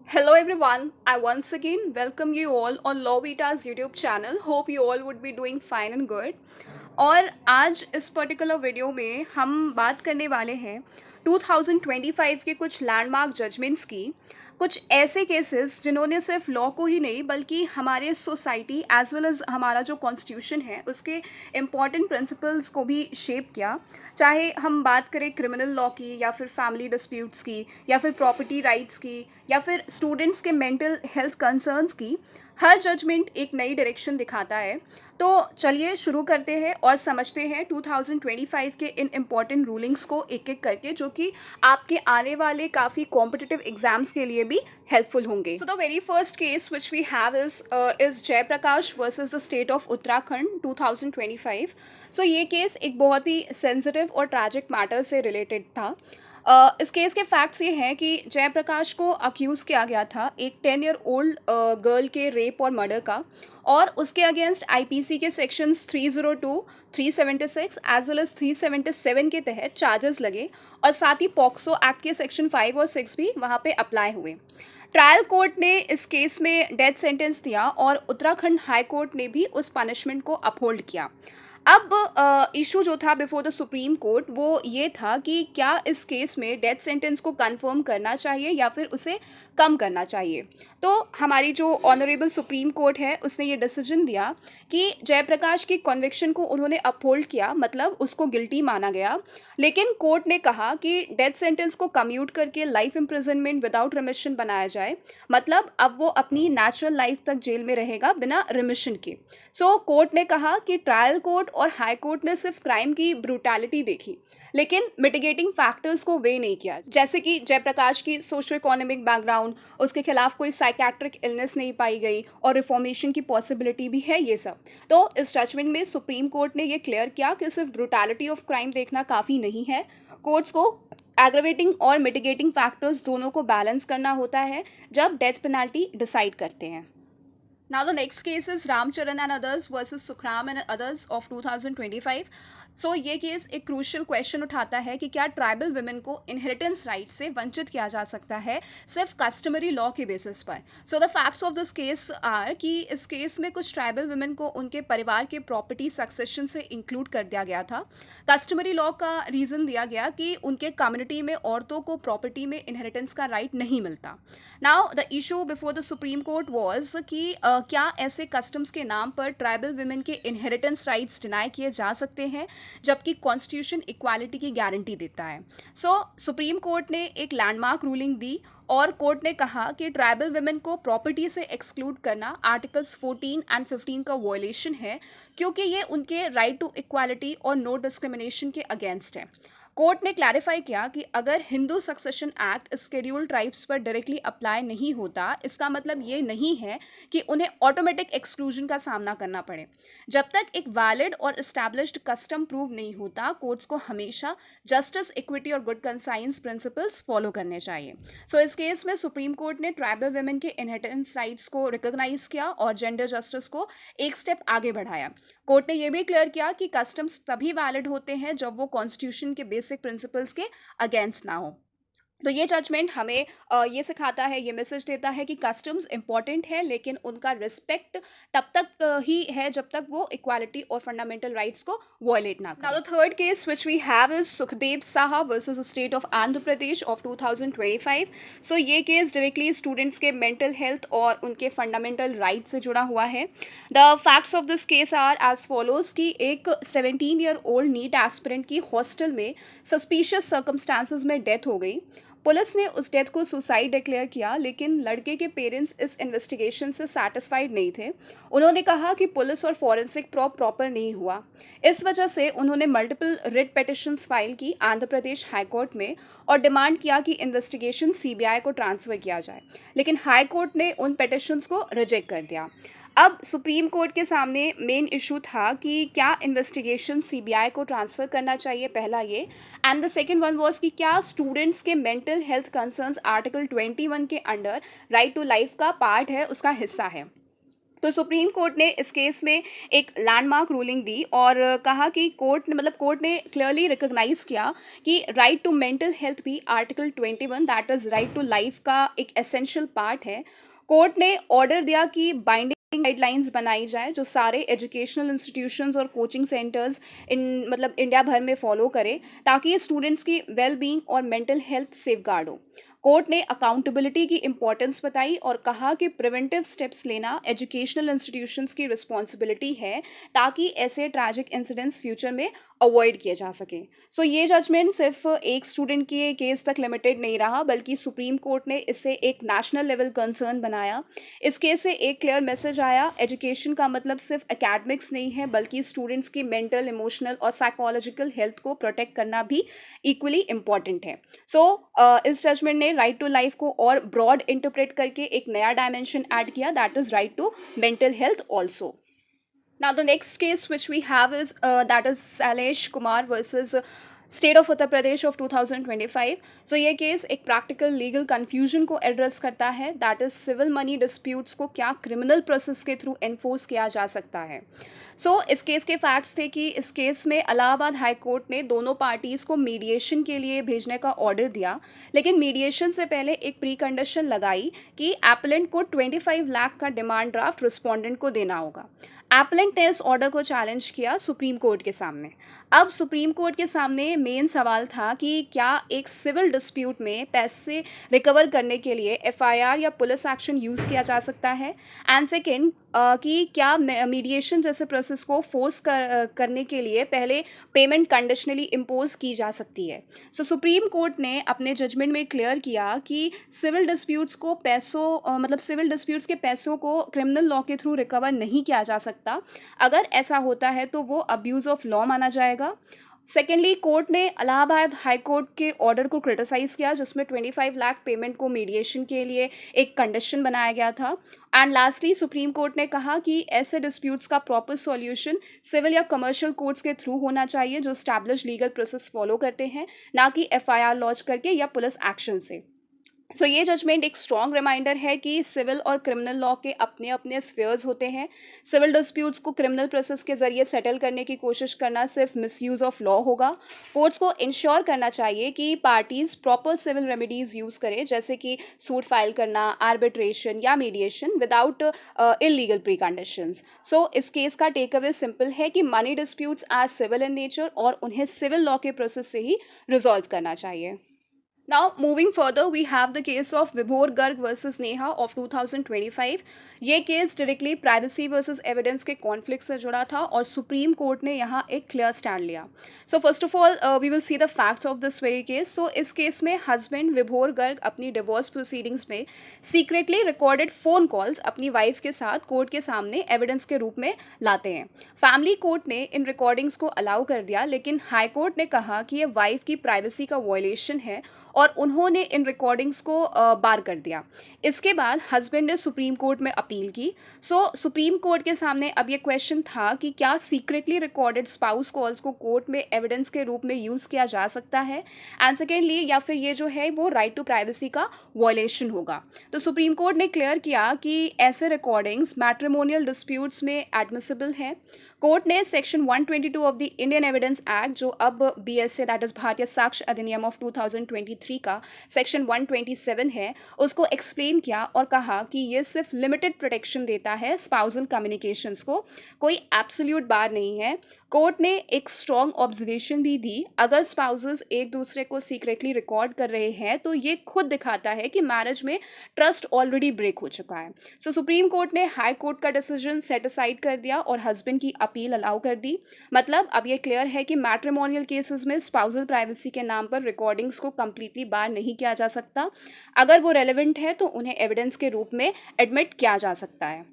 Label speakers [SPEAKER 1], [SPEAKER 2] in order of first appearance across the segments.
[SPEAKER 1] Hello everyone, I once again welcome you all on Lovita's YouTube channel. Hope you all would be doing fine and good. और आज इस particular video में हम बात करने वाले हैं 2025 के कुछ लैंडमार्क जजमेंट्स की, कुछ ऐसे केसेस जिन्होंने सिर्फ लॉ को ही नहीं बल्कि हमारे सोसाइटी एज वेल एज हमारा जो कॉन्स्टिट्यूशन है उसके इम्पॉर्टेंट प्रिंसिपल्स को भी शेप किया। चाहे हम बात करें क्रिमिनल लॉ की या फिर फैमिली डिस्प्यूट्स की या फिर प्रॉपर्टी राइट्स की या फिर स्टूडेंट्स के मेंटल हेल्थ कंसर्न्स की, हर जजमेंट एक नई डायरेक्शन दिखाता है। तो चलिए शुरू करते हैं और समझते हैं 2025 के इन इम्पॉर्टेंट रूलिंग्स को एक एक करके, जो कि आपके आने वाले काफ़ी कॉम्पिटिटिव एग्जाम्स के लिए भी हेल्पफुल होंगे। So the very first case which we have is Jaiprakash versus the state of Uttarakhand 2025। So ये केस एक बहुत ही सेंसिटिव और ट्रैजिक मैटर से रिलेटेड था। इस केस के फैक्ट्स ये हैं कि जयप्रकाश को अक्यूज़ किया गया था एक 10 ईयर ओल्ड गर्ल के रेप और मर्डर का, और उसके अगेंस्ट आईपीसी के सेक्शंस 302, 376 एज वेल एज 377 के तहत चार्जेस लगे, और साथ ही पॉक्सो एक्ट के सेक्शन 5 और 6 भी वहाँ पे अप्लाई हुए। ट्रायल कोर्ट ने इस केस में डेथ सेंटेंस दिया और उत्तराखंड हाई कोर्ट ने भी उस पनिशमेंट को अपहोल्ड किया। अब इशू जो था बिफोर द सुप्रीम कोर्ट वो ये था कि क्या इस केस में डेथ सेंटेंस को कंफर्म करना चाहिए या फिर उसे कम करना चाहिए। तो हमारी जो ऑनरेबल सुप्रीम कोर्ट है उसने ये डिसीजन दिया कि जयप्रकाश की कन्विक्शन को उन्होंने अपहोल्ड किया, मतलब उसको गिल्टी माना गया। लेकिन कोर्ट ने कहा कि डेथ सेंटेंस को कम्यूट करके लाइफ इम्प्रिजनमेंट विदाउट रिमिशन बनाया जाए, मतलब अब वो अपनी नेचुरल लाइफ तक जेल में रहेगा बिना रिमिशन के। सो कोर्ट ने कहा कि ट्रायल कोर्ट और हाई कोर्ट ने सिर्फ क्राइम की ब्रूटैलिटी देखी, लेकिन मिटिगेटिंग फैक्टर्स को वे नहीं किया, जैसे कि जयप्रकाश की सोशो इकोनॉमिक बैकग्राउंड, उसके खिलाफ कोई साइकेट्रिक इलनेस नहीं पाई गई और रिफॉर्मेशन की पॉसिबिलिटी भी है, ये सब। तो इस जजमेंट में सुप्रीम कोर्ट ने ये क्लियर किया कि सिर्फ ब्रूटैलिटी ऑफ क्राइम देखना काफ़ी नहीं है, कोर्ट्स को एग्रवेटिंग और मिटिगेटिंग फैक्टर्स दोनों को बैलेंस करना होता है जब डेथ पेनाल्टी डिसाइड करते हैं। Now the next case is Ramcharan and others versus Sukhram and others of 2025. So ये केस एक क्रूशियल क्वेश्चन उठाता है कि क्या ट्राइबल वुमेन को इनहेरिटेंस राइट से वंचित किया जा सकता है सिर्फ कस्टमरी लॉ के बेसिस पर। So the facts of this case are कि इस केस में कुछ ट्राइबल वुमेन को उनके परिवार के प्रॉपर्टी सक्सेशन से इंक्लूड कर दिया गया था। कस्टमरी लॉ का रीज़न दिया गया कि उनके कम्युनिटी में औरतों को प्रॉपर्टी में इनहेरिटेंस का राइट नहीं मिलता। Now the issue before the supreme court was कि क्या ऐसे कस्टम्स के नाम पर ट्राइबल वुमेन के इनहेरिटेंस राइट्स डिनाई किए जा सकते हैं जबकि कॉन्स्टिट्यूशन इक्वालिटी की गारंटी देता है। सो सुप्रीम कोर्ट ने एक लैंडमार्क रूलिंग दी और कोर्ट ने कहा कि ट्राइबल वुमेन को प्रॉपर्टी से एक्सक्लूड करना आर्टिकल्स 14 एंड 15 का वॉयलेशन है, क्योंकि ये उनके राइट टू इक्वालिटी और नो डिस्क्रिमिनेशन के अगेंस्ट है। कोर्ट ने क्लैरिफाई किया कि अगर Hindu succession act schedule tribes पर डायरेक्टली अप्लाई नहीं होता, इसका मतलब ये नहीं है कि उन्हें ऑटोमेटिक एक्सक्लूजन का सामना करना पड़े। जब तक एक वैलिड और इस्टेब्लिश्ड कस्टम प्रूव नहीं होता, कोर्ट्स को हमेशा जस्टिस, इक्विटी और गुड कंसाइंस प्रिंसिपल्स फॉलो करने चाहिए। सो इस केस में सुप्रीम कोर्ट ने ट्राइबल वुमेन के इनहेरिटेंस राइट्स को रिकॉग्नाइज किया और जेंडर जस्टिस को एक स्टेप आगे बढ़ाया। कोर्ट ने यह भी क्लियर किया कि कस्टम्स तभी वैलिड होते हैं जब वो कॉन्स्टिट्यूशन के बेसिक प्रिंसिपल्स के अगेंस्ट ना हो। तो ये जजमेंट हमें ये सिखाता है, ये मैसेज देता है कि कस्टम्स इंपॉर्टेंट है, लेकिन उनका रिस्पेक्ट तब तक ही है जब तक वो इक्वालिटी और फंडामेंटल राइट्स को वॉयलेट ना करें। Now the third case which we have is Sukhdev Saha versus the state of Andhra Pradesh of 2025। So ये केस डायरेक्टली स्टूडेंट्स के मेंटल हेल्थ और उनके फंडामेंटल राइट से जुड़ा हुआ है। The facts of this case are as follows कि एक 17 ईयर ओल्ड नीट एस्पिरेंट की हॉस्टल में सस्पिशियस सर्कमस्टांसेस में डेथ हो गई। पुलिस ने उस डेथ को सुसाइड डिक्लेयर किया, लेकिन लड़के के पेरेंट्स इस इन्वेस्टिगेशन से सैटिस्फाइड नहीं थे। उन्होंने कहा कि पुलिस और फॉरेंसिक प्रॉपर नहीं हुआ। इस वजह से उन्होंने मल्टीपल रिट पिटिशंस फाइल की आंध्र प्रदेश हाई कोर्ट में और डिमांड किया कि इन्वेस्टिगेशन सीबीआई को ट्रांसफ़र किया जाए, लेकिन हाई कोर्ट ने उन पिटिशंस को रिजेक्ट कर दिया। अब सुप्रीम कोर्ट के सामने मेन इशू था कि क्या इन्वेस्टिगेशन सीबीआई को ट्रांसफ़र करना चाहिए, पहला ये, and the second one was कि क्या स्टूडेंट्स के मेंटल हेल्थ कंसर्न्स आर्टिकल 21 के अंडर राइट टू लाइफ का पार्ट है, उसका हिस्सा है। तो सुप्रीम कोर्ट ने इस केस में एक लैंडमार्क रूलिंग दी और कहा कि कोर्ट ने क्लियरली रिकॉग्नाइज किया कि राइट टू मेंटल हेल्थ भी article 21 that is right to life का एक एसेंशियल पार्ट है। कोर्ट ने ऑर्डर दिया कि बाइंडिंग गाइडलाइंस बनाई जाए जो सारे एजुकेशनल इंस्टीट्यूशंस और कोचिंग सेंटर्स इंडिया भर में फॉलो करें ताकि स्टूडेंट्स की वेल बीइंग और मेंटल हेल्थ सेफगार्ड हो। कोर्ट ने अकाउंटेबिलिटी की इंपॉर्टेंस बताई और कहा कि प्रिवेंटिव स्टेप्स लेना एजुकेशनल इंस्टीट्यूशंस की रिस्पॉन्सिबिलिटी है ताकि ऐसे ट्रैजिक इंसिडेंट्स फ्यूचर में अवॉइड किए जा सकें। सो ये जजमेंट सिर्फ एक स्टूडेंट के केस तक लिमिटेड नहीं रहा बल्कि सुप्रीम कोर्ट ने इसे एक नेशनल लेवल कंसर्न बनाया। इस केस से एक क्लियर मैसेज आया, एजुकेशन का मतलब सिर्फ एकेडमिक्स नहीं है बल्कि स्टूडेंट्स की मेंटल, इमोशनल और साइकोलॉजिकल हेल्थ को प्रोटेक्ट करना भी इक्वली इम्पॉर्टेंट है। सो इस जजमेंट ने राइट टू लाइफ को और ब्रॉड इंटरप्रेट करके एक नया डायमेंशन ऐड किया that is right to mental health also. Now, the next case which we have is that is Salesh Kumar versus state of Uttar Pradesh of 2025। So ये case एक practical legal confusion को address करता है that is civil money disputes को क्या criminal process के through enforce किया जा सकता है। सो इस केस के फैक्ट्स थे कि इस केस में इलाहाबाद हाई कोर्ट ने दोनों पार्टीज़ को मीडिएशन के लिए भेजने का ऑर्डर दिया, लेकिन मीडिएशन से पहले एक प्री कंडीशन लगाई कि एप्लेंट को 25 लाख का डिमांड ड्राफ्ट रिस्पोंडेंट को देना होगा। एप्लेंट ने इस ऑर्डर को चैलेंज किया सुप्रीम कोर्ट के सामने। अब सुप्रीम कोर्ट के सामने मेन सवाल था कि क्या एक सिविल डिस्प्यूट में पैसे रिकवर करने के लिए एफआईआर या पुलिस एक्शन यूज़ किया जा सकता है, एंड सेकेंड कि क्या मीडिएशन जैसे प्रोसेस को करने के लिए पहले पेमेंट कंडीशनली इम्पोज की जा सकती है। सो सुप्रीम कोर्ट ने अपने जजमेंट में क्लियर किया कि सिविल डिस्प्यूट्स को सिविल डिस्प्यूट्स के पैसों को क्रिमिनल लॉ के थ्रू रिकवर नहीं किया जा सकता। अगर ऐसा होता है तो वो अब्यूज़ ऑफ लॉ माना जाएगा। सेकेंडली, कोर्ट ने इलाहाबाद हाई कोर्ट के ऑर्डर को क्रिटिसाइज किया जिसमें 25 लाख पेमेंट को मीडिएशन के लिए एक कंडीशन बनाया गया था। एंड लास्टली, सुप्रीम कोर्ट ने कहा कि ऐसे डिस्प्यूट्स का प्रॉपर सॉल्यूशन सिविल या कमर्शियल कोर्ट्स के थ्रू होना चाहिए जो स्टैब्लिश लीगल प्रोसेस फॉलो करते हैं, ना कि एफआईआर लॉन्च करके या पुलिस एक्शन से। सो ये जजमेंट एक स्ट्रॉन्ग रिमाइंडर है कि सिविल और क्रिमिनल लॉ के अपने अपने स्फीयर्स होते हैं। सिविल डिस्प्यूट्स को क्रिमिनल प्रोसेस के जरिए सेटल करने की कोशिश करना सिर्फ मिसयूज़ ऑफ लॉ होगा। कोर्ट्स को इंश्योर करना चाहिए कि parties proper civil remedies use करें जैसे कि सूट फाइल करना, आर्बिट्रेशन या mediation without illegal pre conditions. So इस केस का टेक अवे सिंपल है कि money disputes are civil in nature और उन्हें सिविल लॉ के प्रोसेस से ही रिजॉल्व करना चाहिए। Now, moving further, we have the case of Vibhor Garg versus Neha of 2025। ये case directly privacy versus evidence के कॉन्फ्लिक्ट से जुड़ा था और सुप्रीम कोर्ट ने यहाँ एक क्लियर स्टैंड लिया। So first of all we will see the facts of this very case. So इस केस में हस्बैंड विभोर गर्ग अपनी डिवोर्स प्रोसीडिंग्स में सीक्रेटली रिकॉर्डेड फ़ोन कॉल्स अपनी वाइफ के साथ कोर्ट के सामने एविडेंस के रूप में लाते हैं। फैमिली कोर्ट ने इन रिकॉर्डिंग्स को अलाउ कर दिया, लेकिन हाई कोर्ट ने कहा कि ये वाइफ की प्राइवेसी का वायलेशन है और उन्होंने इन रिकॉर्डिंग्स को बार कर दिया। इसके बाद हस्बैंड ने सुप्रीम कोर्ट में अपील की। सो सुप्रीम कोर्ट के सामने अब ये क्वेश्चन था कि क्या सीक्रेटली रिकॉर्डेड स्पाउस कॉल्स को कोर्ट में एविडेंस के रूप में यूज़ किया जा सकता है, एंड सेकेंडली या फिर ये जो है वो राइट टू प्राइवेसी का वायलेशन होगा। तो सुप्रीम कोर्ट ने क्लियर किया कि ऐसे रिकॉर्डिंग्स मैट्रिमोनियल डिस्प्यूट्स में एडमिसिबल हैं। कोर्ट ने section 122 of the Indian evidence act, जो अब BSA दैट इज भारतीय साक्ष्य अधिनियम ऑफ 2023 का सेक्शन 127 है, उसको एक्सप्लेन किया और कहा कि ये सिर्फ लिमिटेड प्रोटेक्शन देता है स्पाउसल कम्युनिकेशंस को, कोई एब्सोल्यूट बार नहीं है। कोर्ट ने एक स्ट्रॉन्ग ऑब्जर्वेशन भी दी, अगर स्पाउसेस एक दूसरे को सीक्रेटली रिकॉर्ड कर रहे हैं तो ये खुद दिखाता है कि मैरिज में ट्रस्ट ऑलरेडी ब्रेक हो चुका है। सो सुप्रीम कोर्ट ने हाई कोर्ट का डिसीजन सेट असाइड कर दिया और हस्बैंड की अपील अलाउ कर दी। मतलब अब ये क्लियर है कि मैट्रिमोनियल केसेस में स्पाउसल प्राइवेसी के नाम पर रिकॉर्डिंग्स को कंप्लीटली बार नहीं किया जा सकता। अगर वो रेलेवेंट है तो उन्हें एविडेंस के रूप में एडमिट किया जा सकता है।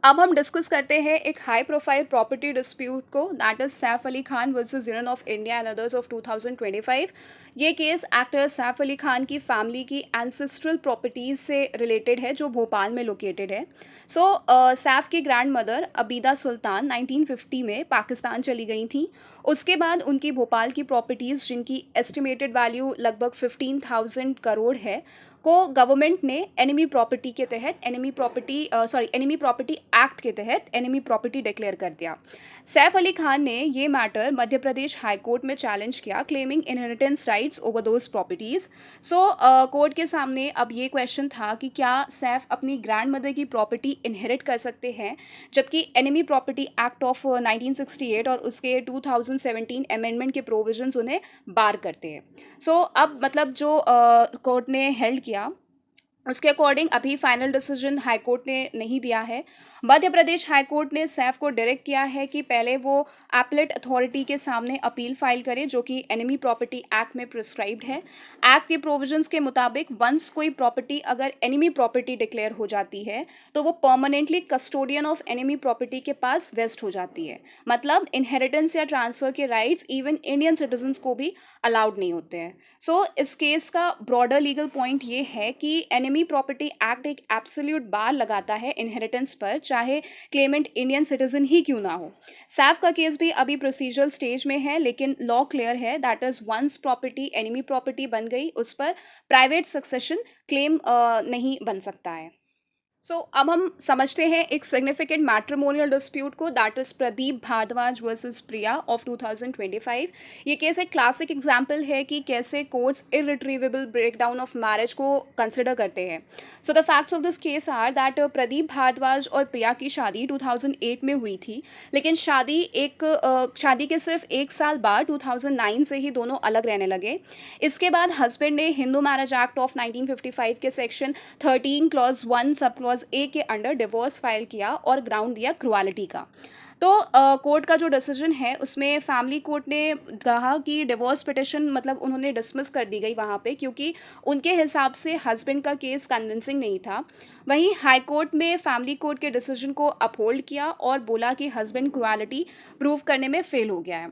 [SPEAKER 1] अब हम डिस्कस करते हैं एक हाई प्रोफाइल प्रॉपर्टी डिस्प्यूट को, that is Saif Ali Khan versus union of India and others of 2025। ये केस एक्टर सैफ अली खान की फैमिली की एंसेस्ट्रल प्रॉपर्टीज से रिलेटेड है जो भोपाल में लोकेटेड है। सैफ की ग्रैंड मदर अबीदा सुल्तान 1950 में पाकिस्तान चली गई थी। उसके बाद उनकी भोपाल की प्रॉपर्टीज़ जिनकी एस्टिमेटेड वैल्यू लगभग 15,000 करोड़ है, को गवर्नमेंट ने एनिमी प्रॉपर्टी के तहत एनिमी प्रॉपर्टी एक्ट के तहत एनिमी प्रॉपर्टी डिक्लेयर कर दिया। सैफ अली खान ने ये matter Madhya Pradesh high court में चैलेंज किया, claiming inheritance rights over those properties. So court के सामने अब ये क्वेश्चन था कि क्या सैफ अपनी ग्रैंड मदर की प्रॉपर्टी इनहेरिट कर सकते हैं, जबकि एनिमी प्रॉपर्टी एक्ट ऑफ 1968 और उसके 2017 अमेंडमेंट के प्रोविजंस उन्हें बार करते हैं। सो अब मतलब जो कोर्ट ने हेल्ड किया उसके अकॉर्डिंग अभी फाइनल डिसीजन हाई कोर्ट ने नहीं दिया है। मध्य प्रदेश हाई कोर्ट ने सैफ को डायरेक्ट किया है कि पहले वो एपलेट अथॉरिटी के सामने अपील फाइल करे, जो कि एनिमी प्रॉपर्टी एक्ट में प्रिस्क्राइब्ड है। एक्ट के प्रोविजंस के मुताबिक वंस कोई प्रॉपर्टी अगर एनिमी प्रॉपर्टी डिक्लेयर हो जाती है तो वो permanently custodian of enemy property के पास वेस्ट हो जाती है। मतलब इनहेरिटेंस या ट्रांसफर के राइट्स इवन इंडियन सिटीजन्स को भी अलाउड नहीं होते हैं। सो इस केस का ब्रॉडर लीगल पॉइंट ये है कि एनिमी प्रॉपर्टी एक्ट एक एब्सोल्यूट बार लगाता है इनहेरिटेंस पर, चाहे क्लेमेंट इंडियन सिटीजन ही क्यों ना हो। सैफ का केस भी अभी प्रोसीजरल स्टेज में है, लेकिन लॉ क्लियर है, that is once property enemy property बन गई उस पर प्राइवेट सक्सेशन क्लेम नहीं बन सकता है। अब हम समझते हैं एक सिग्निफिकेंट मैट्रिमोनियल डिस्प्यूट को, that is Pradeep Bhardwaj versus Priya of 2025। ये केस एक क्लासिक एग्जांपल है कि कैसे courts irretrievable breakdown of marriage को कंसिडर करते हैं। The facts of this case are that Pradeep Bhardwaj और प्रिया की शादी 2008 में हुई थी, लेकिन शादी के सिर्फ एक साल बाद 2009 से ही दोनों अलग रहने लगे। इसके बाद हस्बैंड ने हिंदू मैरिज एक्ट ऑफ 1955 के section 13 clause 1 sub clause A के अंडर डिवोर्स फाइल किया और ग्राउंड दिया क्रुएलिटी का। कोर्ट का जो डिसीजन है उसमें फैमिली कोर्ट ने कहा कि डिवोर्स पिटिशन मतलब उन्होंने डिसमिस कर दी गई वहाँ पे, क्योंकि उनके हिसाब से हस्बैंड का केस कन्विंसिंग नहीं था। वहीं हाई कोर्ट में फैमिली कोर्ट के डिसीजन को अपहोल्ड किया और बोला कि हस्बैंड क्रुएलिटी प्रूव करने में फेल हो गया है।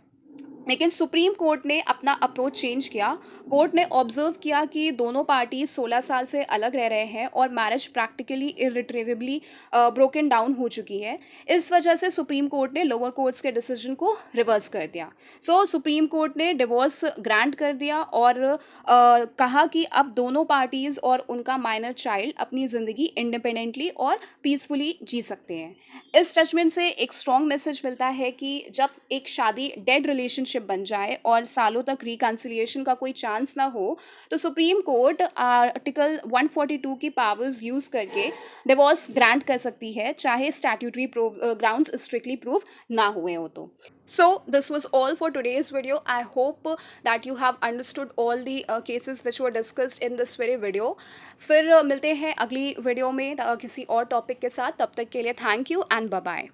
[SPEAKER 1] लेकिन सुप्रीम कोर्ट ने अपना अप्रोच चेंज किया। कोर्ट ने ऑब्जर्व किया कि दोनों पार्टी 16 साल से अलग रह रहे हैं और मैरिज प्रैक्टिकली इरिट्रेवेबली ब्रोकन डाउन हो चुकी है। इस वजह से सुप्रीम कोर्ट ने लोअर कोर्ट्स के डिसीजन को रिवर्स कर दिया। सुप्रीम कोर्ट ने डिवोर्स ग्रांट कर दिया और कहा कि अब दोनों पार्टीज और उनका माइनर चाइल्ड अपनी ज़िंदगी इंडिपेंडेंटली और पीसफुली जी सकते हैं। इस जजमेंट से एक स्ट्रॉन्ग मैसेज मिलता है कि जब एक शादी डेड रिलेशनशिप बन जाए और सालों तक रिकंसिलिएशन का कोई चांस ना हो, तो सुप्रीम कोर्ट आर्टिकल 142 की पावर्स यूज करके डिवोर्स ग्रांट कर सकती है, चाहे स्टैट्यूटरी ग्राउंड्स स्ट्रिक्टली प्रूव ना हुए हो तो। This was all for today's video. I hope that you have understood all the cases which were discussed in this very video. फिर मिलते हैं अगली वीडियो में किसी और टॉपिक के साथ। तब तक के लिए thank you and bye bye.